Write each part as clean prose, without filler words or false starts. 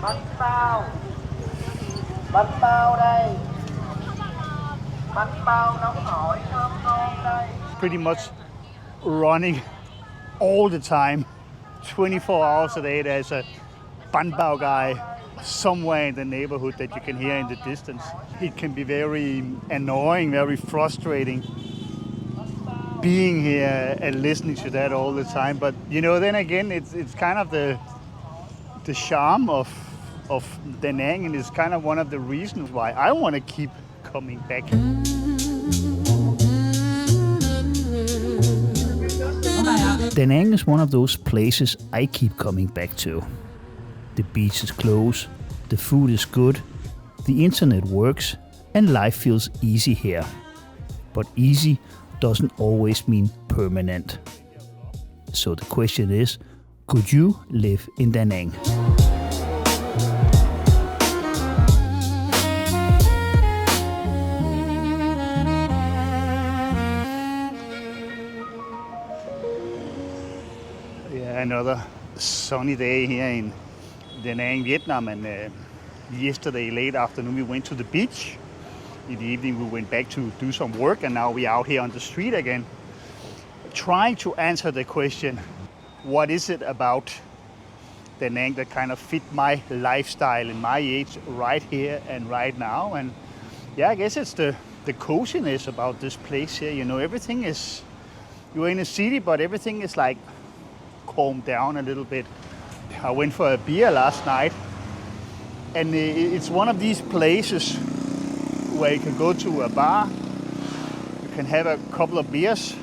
Bánh bao. Bánh bao đây. Bánh bao nóng hổi thơm ngon đây. Pretty much running all the time. 24 hours a day there's a Bánh bao guy somewhere in the neighborhood that you can hear in the distance. It can be very annoying, very frustrating being here and listening to that all the time. But you know, then again, it's kind of the charm of Da Nang, and it's kind of one of the reasons why I want to keep coming back. Da Nang is one of those places I keep coming back to. The beach is close, the food is good, the internet works, and life feels easy here. But easy doesn't always mean permanent. So the question is, could you live in Da Nang? Yeah, another sunny day here in Da Nang, Vietnam, and yesterday late afternoon we went to the beach. In the evening we went back to do some work, and now we're out here on the street again, trying to answer the question, what is it about Da Nang that kind of fit my lifestyle and my age right here and right now? And yeah, I guess it's the coziness about this place here. You know, everything is, you're in a city, but everything is like calmed down a little bit. I went for a beer last night, and it's one of these places where you can go to a bar, you can have a couple of beers.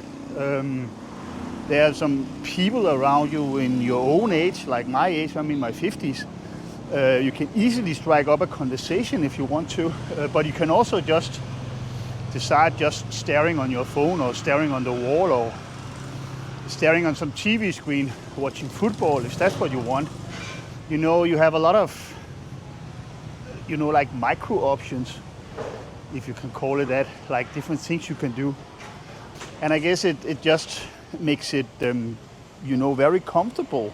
There are some people around you in your own age, like my age, I'm in my 50s. You can easily strike up a conversation if you want to, but you can also just decide just staring on your phone or staring on the wall or staring on some TV screen, watching football, if that's what you want. You know, you have a lot of, you know, like micro options, if you can call it that, like different things you can do. And I guess it just makes it, you know, very comfortable.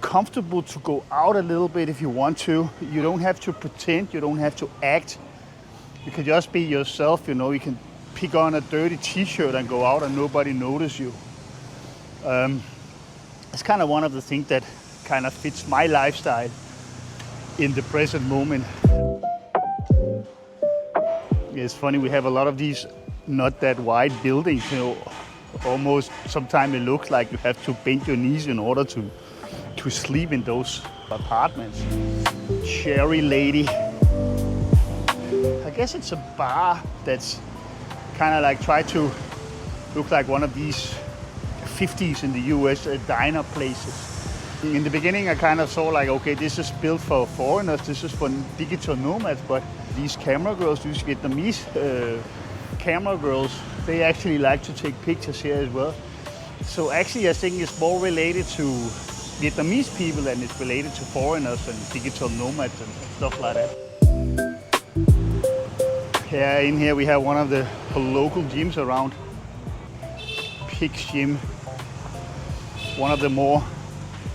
Comfortable to go out a little bit if you want to. You don't have to pretend, you don't have to act. You can just be yourself, you know, you can pick on a dirty t-shirt and go out and nobody notice you. It's kind of one of the things that kind of fits my lifestyle in the present moment. It's funny, we have a lot of these not that wide buildings, you know, almost sometimes it looks like you have to bend your knees in order to sleep in those apartments. Cherry Lady. I guess it's a bar that's kind of like try to look like one of these 50s in the US diner places. In the beginning I kind of saw like, okay, this is built for foreigners, this is for digital nomads, but these camera girls, these Vietnamese camera girls, they actually like to take pictures here as well. So actually I think it's more related to Vietnamese people than it's related to foreigners and digital nomads and stuff like that. Yeah, in here we have one of the local gyms around. Pig's Gym. One of the more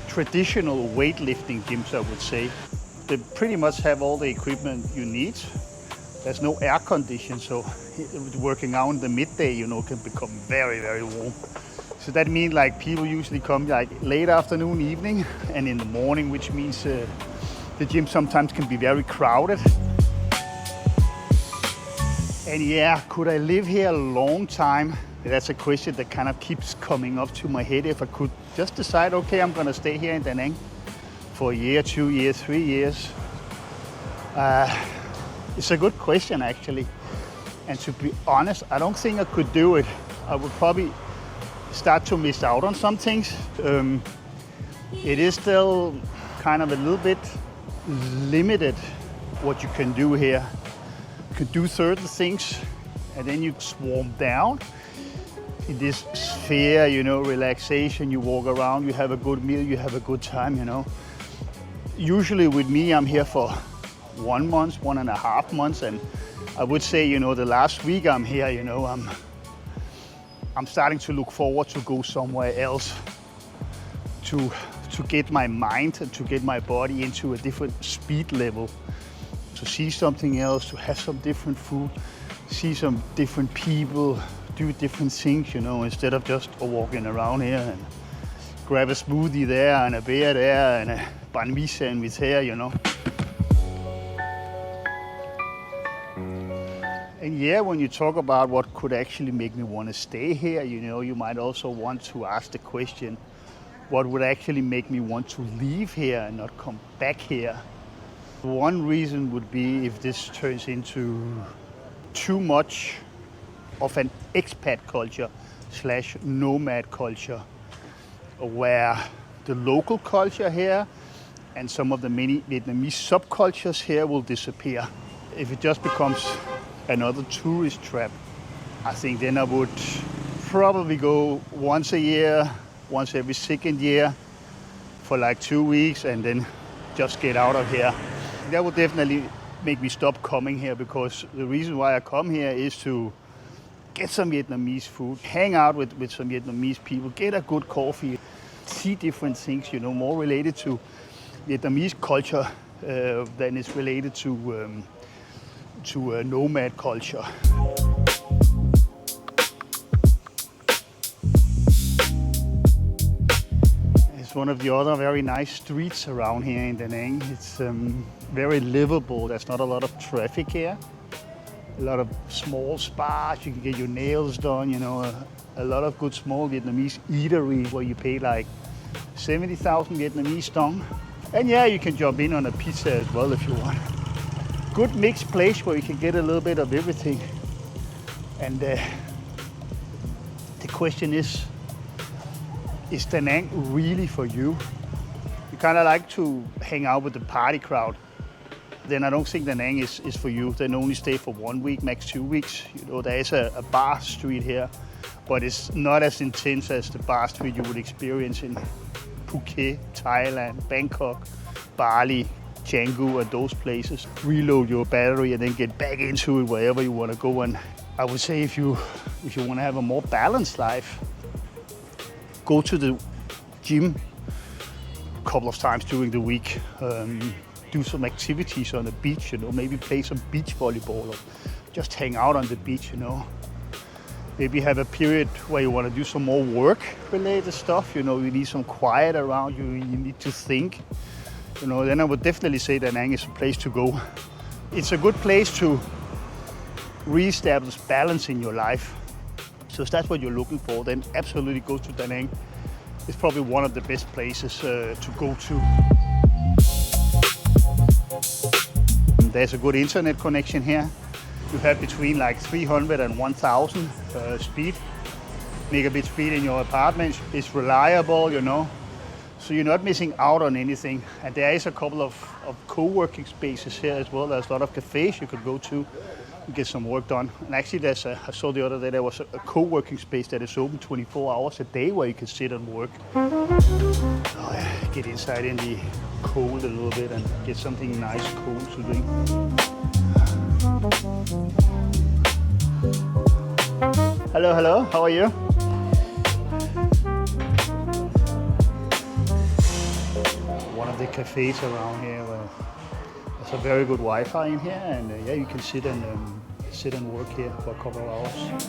traditional weightlifting gyms, I would say. They pretty much have all the equipment you need. There's no air condition, so working out in the midday, you know, can become very, very warm. So that means like people usually come like late afternoon, evening, and in the morning, which means the gym sometimes can be very crowded. And yeah, could I live here a long time? That's a question that kind of keeps coming up to my head. If I could just decide, okay, I'm gonna stay here in Da Nang for a year, 2 years, 3 years. It's a good question, actually. And to be honest, I don't think I could do it. I would probably start to miss out on some things. It is still kind of a little bit limited what you can do here. You can do certain things and then you swarm down in this sphere, you know, relaxation. You walk around, you have a good meal, you have a good time, you know. Usually with me, I'm here for 1 month, 1.5 months, and I would say, you know, the last week I'm here, you know, I'm starting to look forward to go somewhere else, to to get my mind and to get my body into a different speed level, to see something else, to have some different food, see some different people, do different things, you know, instead of just walking around here and grab a smoothie there and a beer there and a banh mi sandwich here, you know. And yeah, when you talk about what could actually make me want to stay here, you know, you might also want to ask the question, what would actually make me want to leave here and not come back here? One reason would be if this turns into too much of an expat culture / nomad culture, where the local culture here and some of the many Vietnamese subcultures here will disappear. If it just becomes another tourist trap, I think then I would probably go once a year, once every second year for like 2 weeks and then just get out of here. That would definitely make me stop coming here, because the reason why I come here is to get some Vietnamese food, hang out with some Vietnamese people, get a good coffee, see different things, you know, more related to Vietnamese culture than is related to nomad culture. It's one of the other very nice streets around here in Da Nang. It's very livable. There's not a lot of traffic here. A lot of small spots. You can get your nails done, you know. A lot of good small Vietnamese eateries where you pay like 70,000 Vietnamese dong. And yeah, you can jump in on a pizza as well if you want. Good mixed place where you can get a little bit of everything. And the question is Da Nang really for you? You kind of like to hang out with the party crowd. Then I don't think Da Nang is for you. Then only stay for 1 week, max 2 weeks. You know, there is a bar street here, but it's not as intense as the bar street you would experience in Phuket, Thailand, Bangkok, Bali, Canggu, and those places. Reload your battery and then get back into it wherever you want to go. And I would say if you want to have a more balanced life, go to the gym a couple of times during the week. Do some activities on the beach, you know, maybe play some beach volleyball or just hang out on the beach, you know. Maybe have a period where you want to do some more work-related stuff, you know, you need some quiet around you, you need to think. You know, then I would definitely say Da Nang is a place to go. It's a good place to re-establish balance in your life. So if that's what you're looking for, then absolutely go to Da Nang. It's probably one of the best places to go to. There's a good internet connection here. You have between like 300 and 1000 speed, megabit speed in your apartment. It's reliable, you know, so you're not missing out on anything. And there is a couple of co-working spaces here as well. There's a lot of cafés you could go to and get some work done. And actually I saw the other day there was a co-working space that is open 24 hours a day where you can sit and work. Oh, yeah. Get inside in the cold a little bit and get something nice cold to drink. Hello, how are you? One of the cafes around here, there's a very good Wi-Fi in here, and yeah, you can sit and work here for a couple of hours.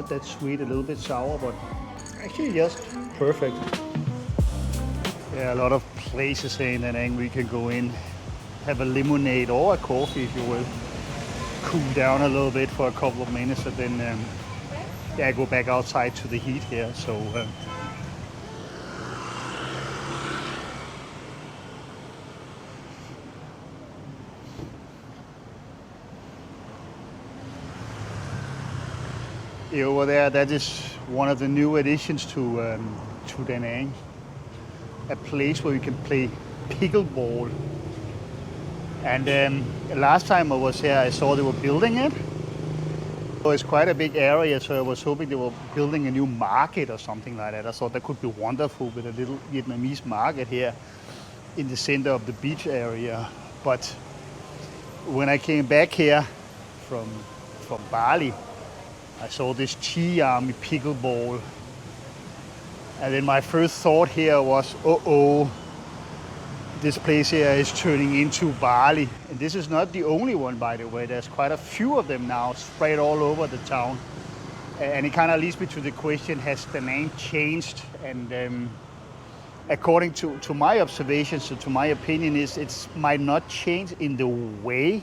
That sweet, a little bit sour, but actually just perfect. Yeah, a lot of places here in Da Nang we can go in, have a lemonade or a coffee if you will, cool down a little bit for a couple of minutes, and then yeah, go back outside to the heat here. So over there, that is one of the new additions to Da Nang. A place where you can play pickleball. And last time I was here, I saw they were building it. So it's quite a big area, so I was hoping they were building a new market or something like that. I thought that could be wonderful with a little Vietnamese market here. in the center of the beach area. But when I came back here from Bali, I saw this Chi Army pickleball. And then my first thought here was, this place here is turning into Bali. And this is not the only one, by the way. There's quite a few of them now spread all over the town. And it kind of leads me to the question, has Da Nang changed? And according to my observations, to my opinion, it might not change in the way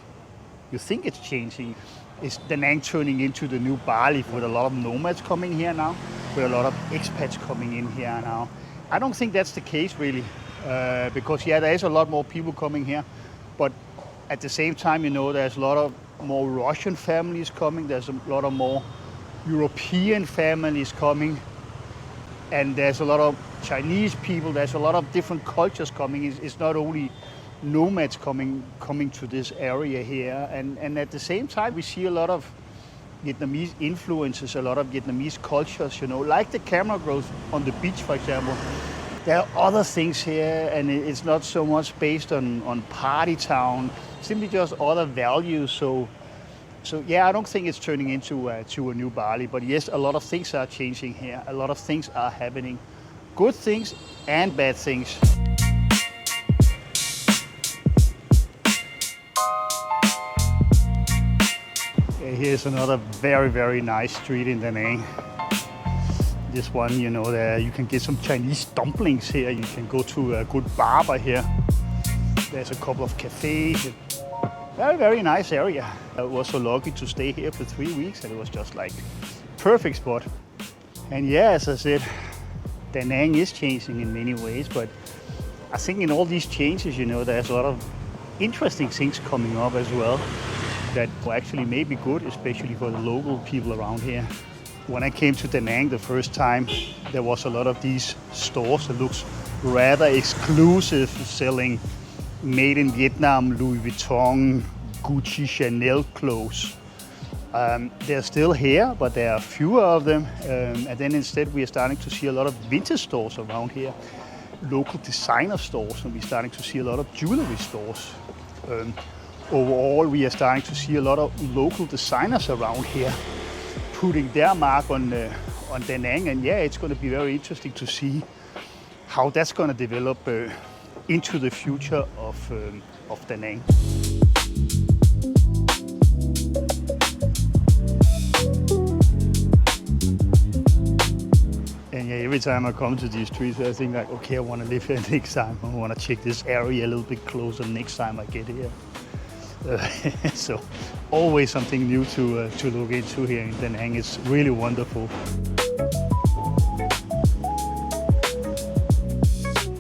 you think it's changing. Is Da Nang turning into the new Bali with a lot of nomads coming here now, with a lot of expats coming in here now? I don't think that's the case really, because there is a lot more people coming here, but at the same time, there's a lot of more Russian families coming, there's a lot of more European families coming, and there's a lot of Chinese people, there's a lot of different cultures coming. It's not only nomads coming to this area here, and at the same time we see a lot of Vietnamese influences, a lot of Vietnamese cultures, like the camera girls on the beach, for example. There are other things here, and it's not so much based on party town, simply just other values. So I don't think it's turning into a new Bali, but yes, a lot of things are changing here. A lot of things are happening, good things and bad things. Here's another very, very nice street in Da Nang. This one, there you can get some Chinese dumplings here. You can go to a good barber here. There's a couple of cafés. Very, very nice area. I was so lucky to stay here for 3 weeks, and it was just like perfect spot. And as I said, Da Nang is changing in many ways, but I think in all these changes, there's a lot of interesting things coming up as well that actually may be good, especially for the local people around here. When I came to Da Nang the first time, there was a lot of these stores that looks rather exclusive, selling made in Vietnam, Louis Vuitton, Gucci, Chanel clothes. They're still here, but there are fewer of them. And then instead we are starting to see a lot of vintage stores around here, local designer stores, and we're starting to see a lot of jewelry stores. Overall, we are starting to see a lot of local designers around here putting their mark on Da Nang, and it's going to be very interesting to see how that's going to develop into the future of Da Nang. And every time I come to these streets, I think like, okay, I want to live here next time. I want to check this area a little bit closer next time I get here. So always something new to look into here in Da Nang. It's really wonderful.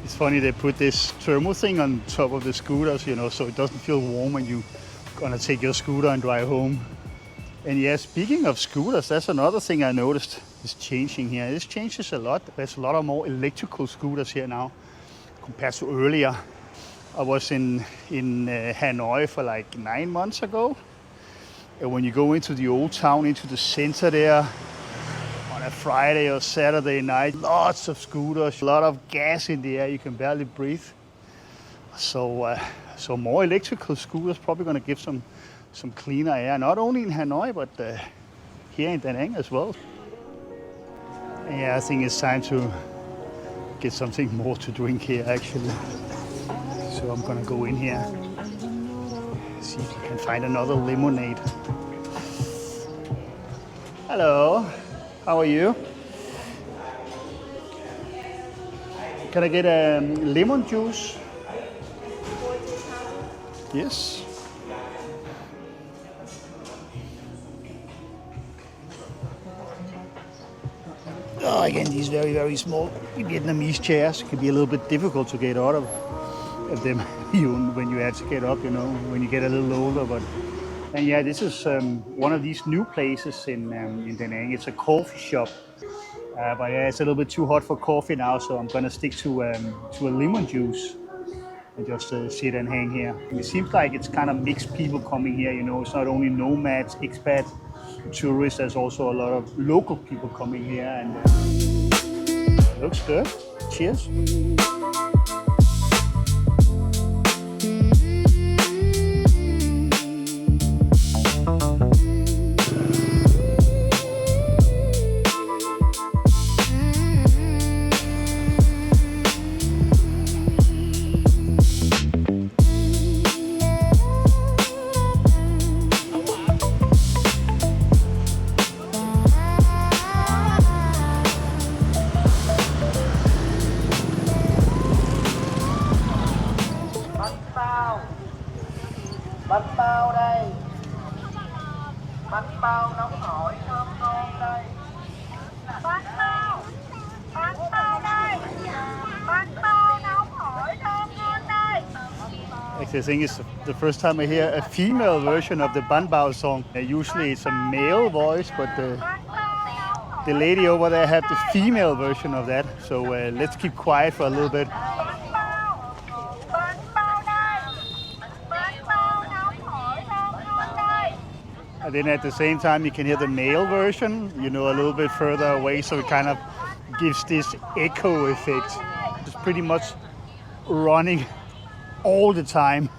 It's funny they put this thermal thing on top of the scooters, so it doesn't feel warm when you're gonna take your scooter and drive home. And speaking of scooters, that's another thing I noticed is changing here. This changes a lot. There's a lot of more electrical scooters here now compared to earlier. I was in Hanoi for like 9 months ago. And when you go into the old town, into the center there, on a Friday or Saturday night, lots of scooters, a lot of gas in the air, you can barely breathe. So more electrical scooters probably going to give some cleaner air, not only in Hanoi, but here in Da Nang as well. And I think it's time to get something more to drink here actually. So I'm gonna go in here, see if we can find another lemonade. Hello, how are you? Can I get a lemon juice? Yes. Again, these very, very small Vietnamese chairs can be a little bit difficult to get out of them when you have to get up, when you get a little older. And this is one of these new places in Da Nang. It's a coffee shop, but it's a little bit too hot for coffee now, so I'm gonna stick to a lemon juice and just sit and hang here. It seems like it's kind of mixed people coming here. It's not only nomads, expats, tourists. There's also a lot of local people coming here, and looks good. Cheers. Bánh bao đây. Bánh bao nóng hổi thơm ngon đây. Bánh bao. Bánh bao đây. Bánh bao nóng hổi thơm ngon đây. Actually, I think it's the first time I hear a female version of the Bánh Bao Song. Usually it's a male voice, but the lady over there had the female version of that. So let's keep quiet for a little bit. And then at the same time, you can hear the male version, a little bit further away. So it kind of gives this echo effect. It's pretty much running all the time,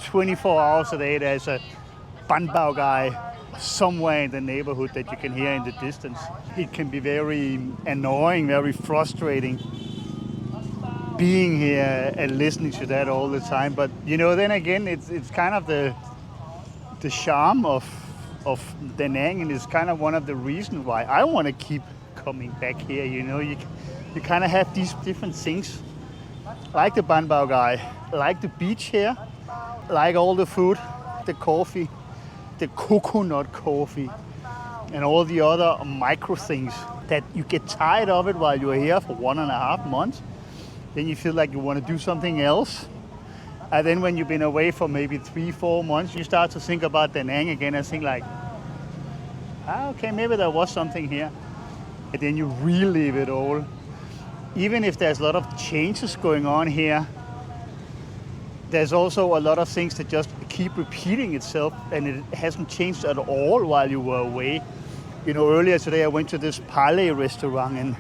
24 hours a day. There's a Bánh Bao guy somewhere in the neighborhood that you can hear in the distance. It can be very annoying, very frustrating being here and listening to that all the time. But then again, it's kind of the charm of Da Nang, and it's kind of one of the reasons why I want to keep coming back here. You kind of have these different things, like the Bánh Bao guy, like the beach here, like all the food, the coffee, the coconut coffee, and all the other micro things that you get tired of it while you're here for 1.5 months. Then you feel like you want to do something else. And then when you've been away for maybe 3-4 months, you start to think about Da Nang again and think like, okay, maybe there was something here. And then you relive it all. Even if there's a lot of changes going on here, there's also a lot of things that just keep repeating itself, and it hasn't changed at all while you were away. Earlier today I went to this Bali restaurant, and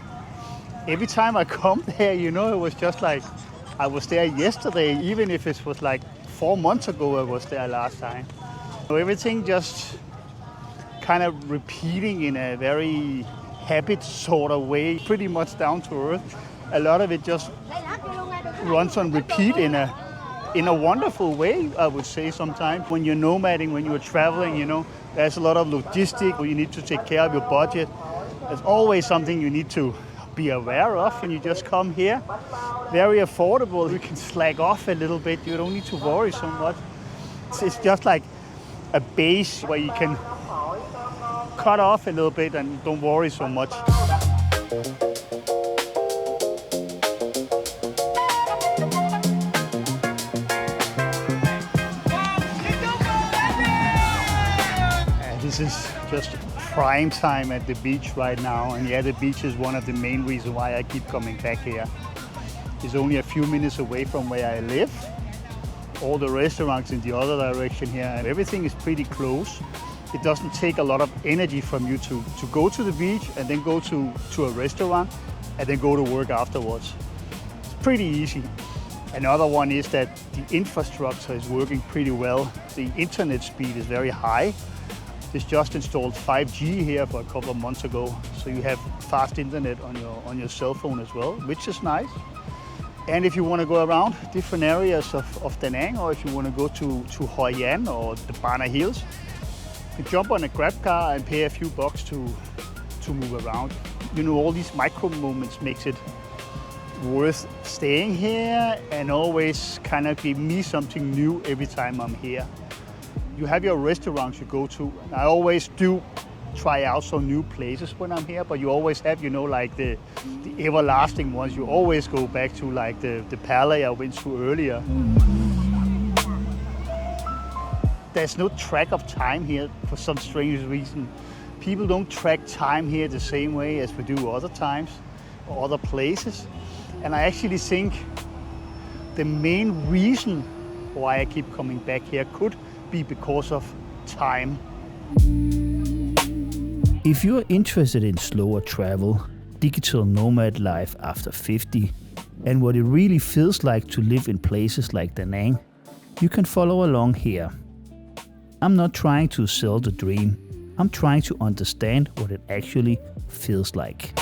every time I come there, it was just like I was there yesterday, even if it was like 4 months ago I was there last time. So everything just kind of repeating in a very habit sort of way, pretty much down to earth. A lot of it just runs on repeat in a wonderful way, I would say sometimes. When you're nomading, when you're traveling, there's a lot of logistics. You need to take care of your budget. There's always something you need to be aware of, and you just come here. Very affordable. You can slack off a little bit. You don't need to worry so much. It's just like a base where you can cut off a little bit and don't worry so much. This is just prime time at the beach right now, and the beach is one of the main reasons why I keep coming back here. It's only a few minutes away from where I live. All the restaurants in the other direction here, and everything is pretty close. It doesn't take a lot of energy from you to go to the beach and then go to a restaurant and then go to work afterwards. It's pretty easy. Another one is that the infrastructure is working pretty well. The internet speed is very high. This just installed 5G here for a couple of months ago, so you have fast internet on your cell phone as well, which is nice. And if you want to go around different areas of Da Nang, or if you want to go to Hoi An or the Bana Hills, you jump on a grab car and pay a few bucks to move around. All these micro moments makes it worth staying here, and always kind of give me something new every time I'm here. You have your restaurants you go to. I always do try out some new places when I'm here, but you always have, like the everlasting ones. You always go back to, like the Palais I went to earlier. There's no track of time here for some strange reason. People don't track time here the same way as we do other times or other places. And I actually think the main reason why I keep coming back here could be because of time. If you're interested in slower travel, digital nomad life after 50, and what it really feels like to live in places like Da Nang, you can follow along here. I'm not trying to sell the dream. I'm trying to understand what it actually feels like.